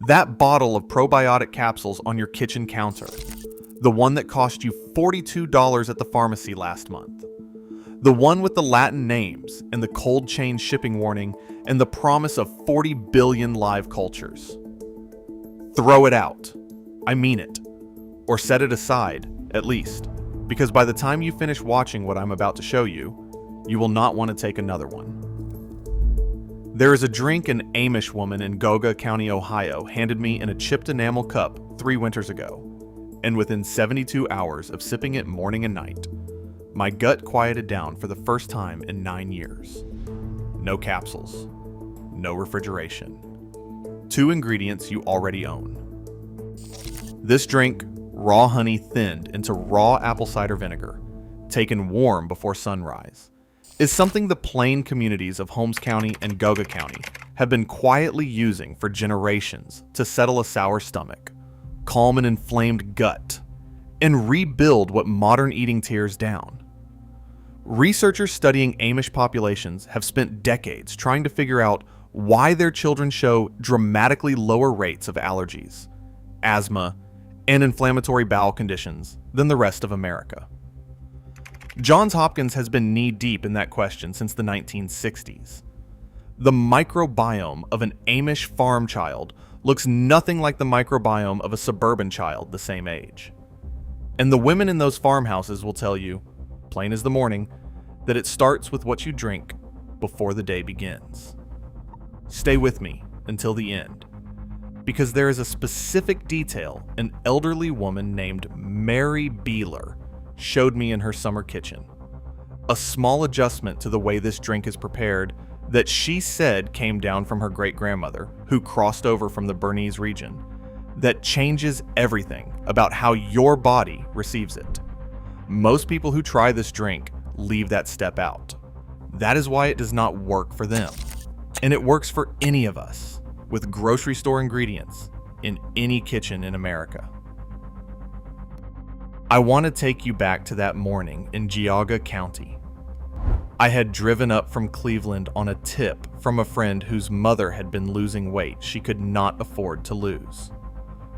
That bottle of probiotic capsules on your kitchen counter. The one that cost you $42 at the pharmacy last month. The one with the Latin names and the cold chain shipping warning and the promise of 40 billion live cultures. Throw it out. I mean it. Or set it aside, at least, because by the time you finish watching what I'm about to show you, you will not want to take another one. There is a drink an Amish woman in Geauga County, Ohio, handed me in a chipped enamel cup 3 winters ago, and within 72 hours of sipping it morning and night, my gut quieted down for the first time in 9 years. No capsules, no refrigeration. 2 ingredients you already own. This drink, raw honey thinned into raw apple cider vinegar, taken warm before sunrise, is something the plain communities of Holmes County and Geauga County have been quietly using for generations to settle a sour stomach, calm an inflamed gut, and rebuild what modern eating tears down. Researchers studying Amish populations have spent decades trying to figure out why their children show dramatically lower rates of allergies, asthma, and inflammatory bowel conditions than the rest of America. Johns Hopkins has been knee-deep in that question since the 1960s. The microbiome of an Amish farm child looks nothing like the microbiome of a suburban child the same age. And the women in those farmhouses will tell you, plain as the morning, that it starts with what you drink before the day begins. Stay with me until the end, because there is a specific detail an elderly woman named Mary Beeler showed me in her summer kitchen. A small adjustment to the way this drink is prepared that she said came down from her great-grandmother, who crossed over from the Bernese region, that changes everything about how your body receives it. Most people who try this drink leave that step out. That is why it does not work for them. And it works for any of us, with grocery store ingredients, in any kitchen in America. I want to take you back to that morning in Geauga County. I had driven up from Cleveland on a tip from a friend whose mother had been losing weight she could not afford to lose.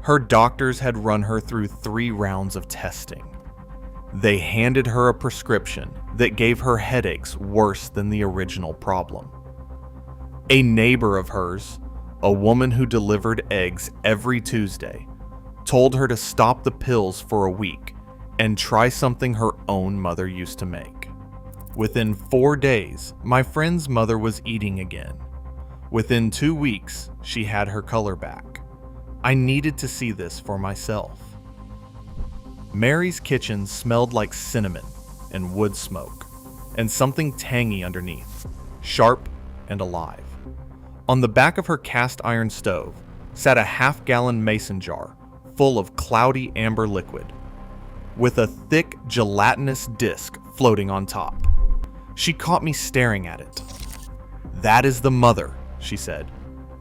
Her doctors had run her through 3 rounds of testing. They handed her a prescription that gave her headaches worse than the original problem. A neighbor of hers, a woman who delivered eggs every Tuesday, told her to stop the pills for a week and try something her own mother used to make. Within 4 days, my friend's mother was eating again. Within 2 weeks, she had her color back. I needed to see this for myself. Mary's kitchen smelled like cinnamon and wood smoke, and something tangy underneath, sharp and alive. On the back of her cast iron stove sat a half-gallon mason jar full of cloudy amber liquid, with a thick gelatinous disc floating on top. She caught me staring at it. "That is the mother," she said.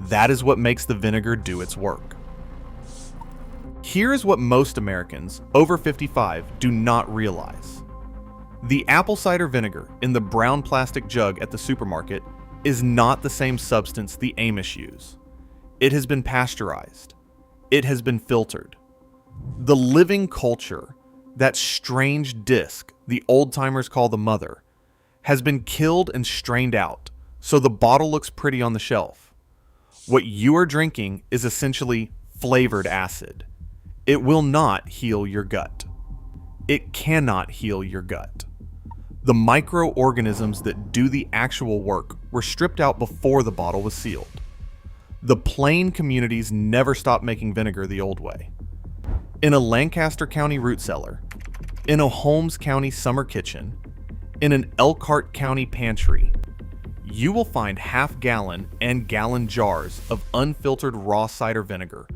"That is what makes the vinegar do its work." Here's what most Americans over 55 do not realize. The apple cider vinegar in the brown plastic jug at the supermarket is not the same substance the Amish use. It has been pasteurized. It has been filtered. The living culture, that strange disc the old-timers call the mother, has been killed and strained out, so the bottle looks pretty on the shelf. What you are drinking is essentially flavored acid. It will not heal your gut. It cannot heal your gut. The microorganisms that do the actual work were stripped out before the bottle was sealed. The plain communities never stopped making vinegar the old way. In a Lancaster County root cellar, in a Holmes County summer kitchen, in an Elkhart County pantry, you will find half-gallon and gallon jars of unfiltered raw cider vinegar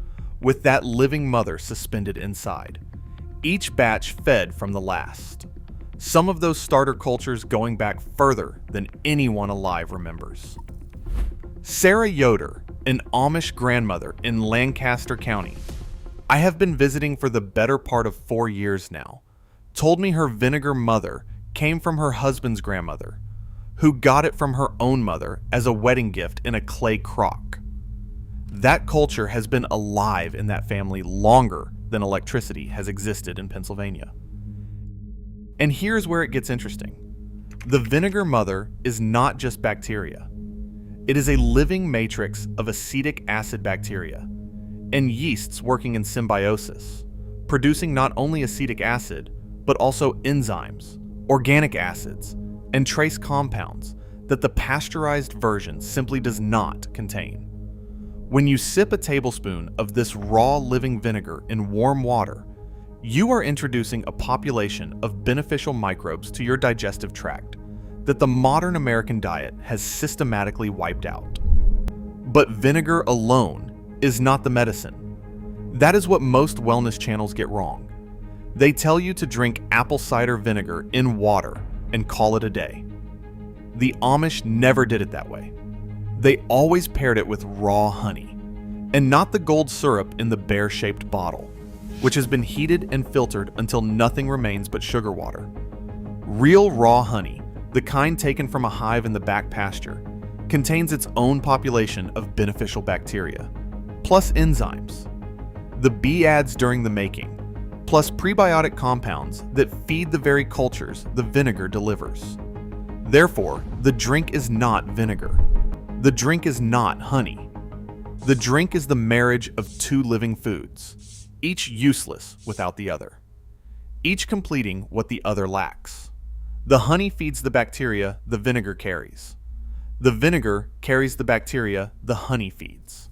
with that living mother suspended inside, each batch fed from the last. Some of those starter cultures going back further than anyone alive remembers. Sarah Yoder, an Amish grandmother in Lancaster County, I have been visiting for the better part of 4 years now, told me her vinegar mother came from her husband's grandmother, who got it from her own mother as a wedding gift in a clay crock. That culture has been alive in that family longer than electricity has existed in Pennsylvania. And here's where it gets interesting. The vinegar mother is not just bacteria. It is a living matrix of acetic acid bacteria and yeasts working in symbiosis, producing not only acetic acid, but also enzymes, organic acids, and trace compounds that the pasteurized version simply does not contain. When you sip a tablespoon of this raw living vinegar in warm water, you are introducing a population of beneficial microbes to your digestive tract that the modern American diet has systematically wiped out. But vinegar alone is not the medicine. That is what most wellness channels get wrong. They tell you to drink apple cider vinegar in water and call it a day. The Amish never did it that way. They always paired it with raw honey, and not the gold syrup in the bear-shaped bottle, which has been heated and filtered until nothing remains but sugar water. Real raw honey, the kind taken from a hive in the back pasture, contains its own population of beneficial bacteria, plus enzymes, the bee ads during the making, plus prebiotic compounds that feed the very cultures the vinegar delivers. Therefore, the drink is not vinegar. The drink is not honey. The drink is the marriage of two living foods, each useless without the other, each completing what the other lacks. The honey feeds the bacteria the vinegar carries. The vinegar carries the bacteria the honey feeds.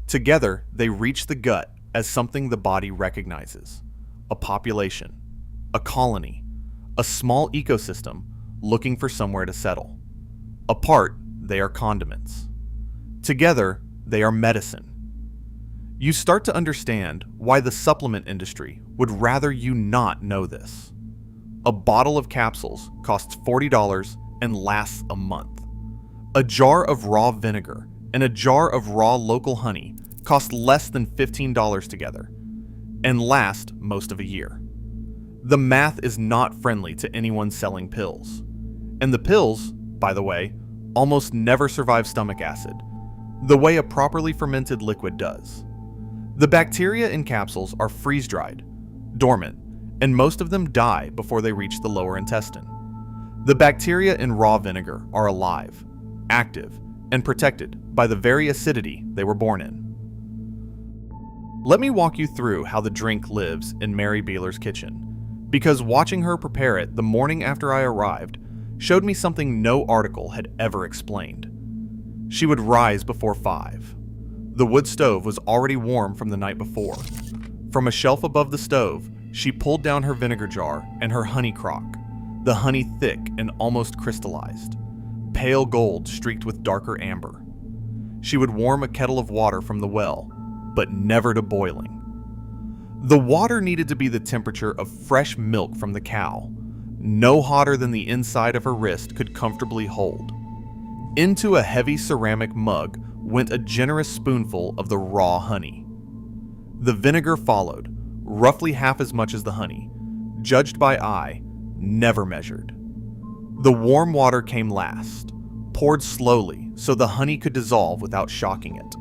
Together, they reach the gut as something the body recognizes: a population, a colony, a small ecosystem looking for somewhere to settle. Apart, they are condiments. Together, they are medicine. You start to understand why the supplement industry would rather you not know this. A bottle of capsules costs $40 and lasts a month. A jar of raw vinegar and a jar of raw local honey cost less than $15 together and last most of a year. The math is not friendly to anyone selling pills. And the pills, by the way, almost never survive stomach acid, the way a properly fermented liquid does. The bacteria in capsules are freeze-dried, dormant, and most of them die before they reach the lower intestine. The bacteria in raw vinegar are alive, active, and protected by the very acidity they were born in. Let me walk you through how the drink lives in Mary Beeler's kitchen, because watching her prepare it the morning after I arrived showed me something no article had ever explained. She would rise before 5. The wood stove was already warm from the night before. From a shelf above the stove, she pulled down her vinegar jar and her honey crock, the honey thick and almost crystallized, pale gold streaked with darker amber. She would warm a kettle of water from the well, but never to boiling. The water needed to be the temperature of fresh milk from the cow, no hotter than the inside of her wrist could comfortably hold. Into a heavy ceramic mug went a generous spoonful of the raw honey. The vinegar followed, roughly half as much as the honey, judged by eye, never measured. The warm water came last, poured slowly so the honey could dissolve without shocking it.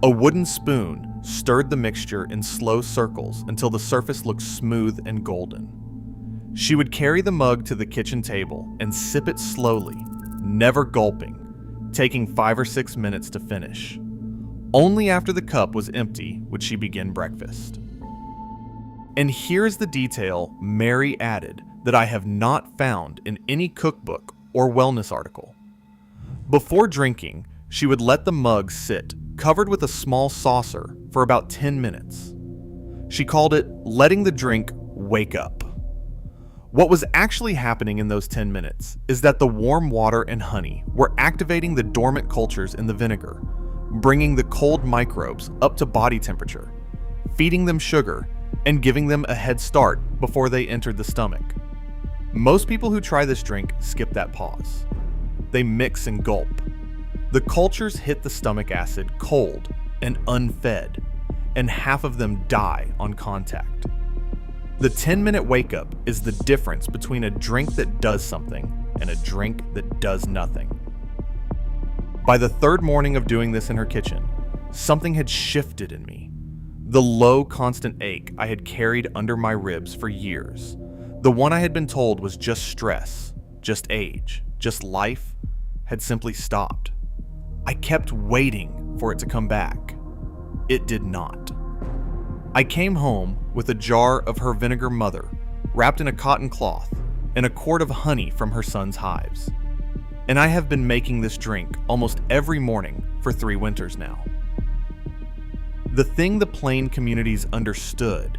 A wooden spoon stirred the mixture in slow circles until the surface looked smooth and golden. She would carry the mug to the kitchen table and sip it slowly, never gulping, taking 5 or 6 minutes to finish. Only after the cup was empty would she begin breakfast. And here's the detail Mary added that I have not found in any cookbook or wellness article. Before drinking, she would let the mug sit covered with a small saucer for about 10 minutes. She called it letting the drink wake up. What was actually happening in those 10 minutes is that the warm water and honey were activating the dormant cultures in the vinegar, bringing the cold microbes up to body temperature, feeding them sugar, and giving them a head start before they entered the stomach. Most people who try this drink skip that pause. They mix and gulp. The cultures hit the stomach acid cold and unfed, and half of them die on contact. The 10-minute wake-up is the difference between a drink that does something and a drink that does nothing. By the third morning of doing this in her kitchen, Something had shifted in me. The low, constant ache I had carried under my ribs for years, the one I had been told was just stress, just age, just life, had simply stopped. I kept waiting for it to come back. It did not. I came home with a jar of her vinegar mother, wrapped in a cotton cloth, and a quart of honey from her son's hives. And I have been making this drink almost every morning for 3 winters now. The thing the plain communities understood,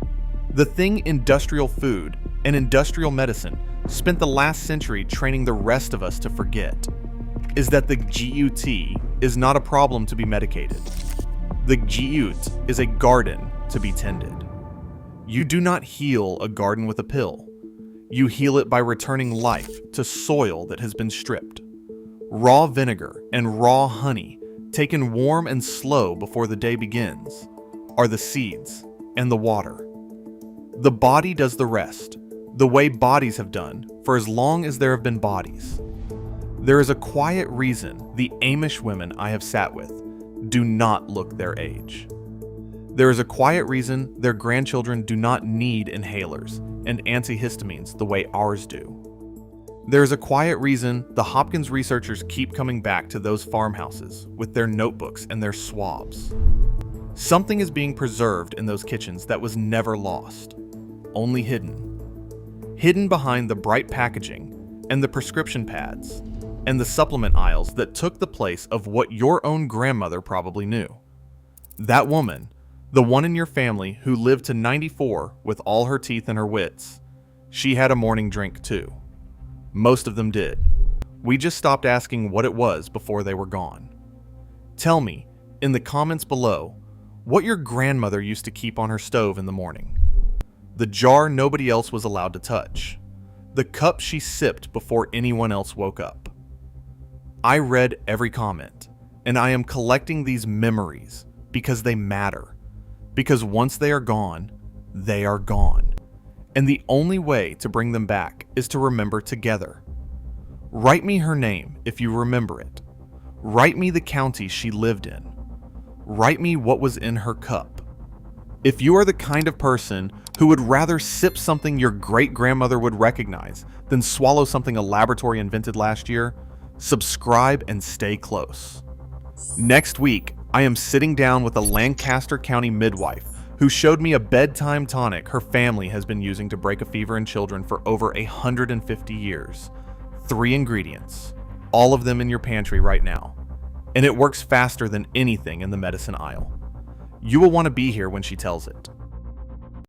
the thing industrial food and industrial medicine spent the last century training the rest of us to forget, is that the GUT is not a problem to be medicated. The GUT is a garden to be tended. You do not heal a garden with a pill. You heal it by returning life to soil that has been stripped. Raw vinegar and raw honey, taken warm and slow before the day begins, are the seeds and the water. The body does the rest, the way bodies have done for as long as there have been bodies. There is a quiet reason the Amish women I have sat with do not look their age. There is a quiet reason their grandchildren do not need inhalers and antihistamines the way ours do. There is a quiet reason the Hopkins researchers keep coming back to those farmhouses with their notebooks and their swabs. Something is being preserved in those kitchens that was never lost, only hidden. Hidden behind the bright packaging and the prescription pads and the supplement aisles that took the place of what your own grandmother probably knew. That woman, the one in your family who lived to 94 with all her teeth and her wits, she had a morning drink too. Most of them did. We just stopped asking what it was before they were gone. Tell me, in the comments below, what your grandmother used to keep on her stove in the morning. The jar nobody else was allowed to touch. The cup she sipped before anyone else woke up. I read every comment, and I am collecting these memories because they matter. Because once they are gone, they are gone. And the only way to bring them back is to remember together. Write me her name if you remember it. Write me the county she lived in. Write me what was in her cup. If you are the kind of person who would rather sip something your great-grandmother would recognize than swallow something a laboratory invented last year, subscribe and stay close. Next week, I am sitting down with a Lancaster County midwife who showed me a bedtime tonic her family has been using to break a fever in children for over 150 years. 3 ingredients, all of them in your pantry right now. And it works faster than anything in the medicine aisle. You will want to be here when she tells it.